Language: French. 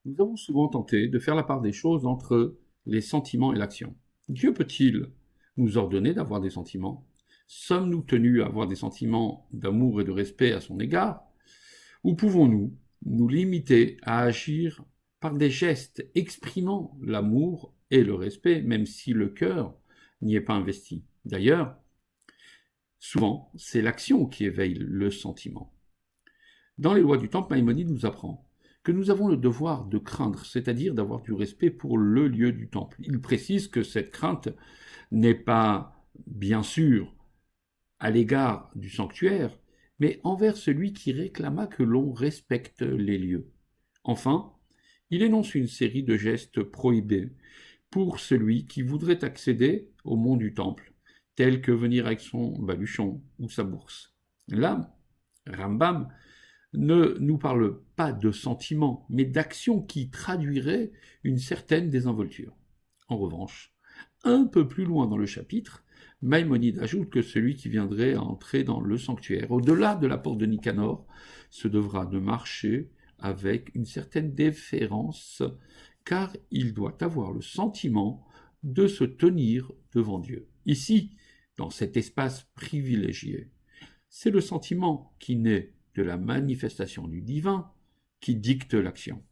Nous avons souvent tenté de faire la part des choses entre les sentiments et l'action. Dieu peut-il nous ordonner d'avoir des sentiments? Sommes-nous tenus à avoir des sentiments d'amour et de respect à son égard? Ou pouvons-nous nous limiter à agir par des gestes exprimant l'amour et le respect, même si le cœur n'y est pas investi? D'ailleurs, souvent, c'est l'action qui éveille le sentiment. Dans les lois du temple, Maïmonide nous apprend que nous avons le devoir de craindre, c'est-à-dire d'avoir du respect pour le lieu du temple. Il précise que cette crainte n'est pas, bien sûr, à l'égard du sanctuaire, mais envers celui qui réclama que l'on respecte les lieux. Enfin, il énonce une série de gestes prohibés pour celui qui voudrait accéder au mont du temple, tels que venir avec son baluchon ou sa bourse. Là, Rambam ne nous parle pas de sentiments, mais d'actions qui traduiraient une certaine désinvolture. En revanche, un peu plus loin dans le chapitre, Maïmonide ajoute que celui qui viendrait à entrer dans le sanctuaire, au-delà de la porte de Nicanor, se devra de marcher avec une certaine déférence, car il doit avoir le sentiment de se tenir devant Dieu. Ici, dans cet espace privilégié, c'est le sentiment qui naît de la manifestation du divin qui dicte l'action.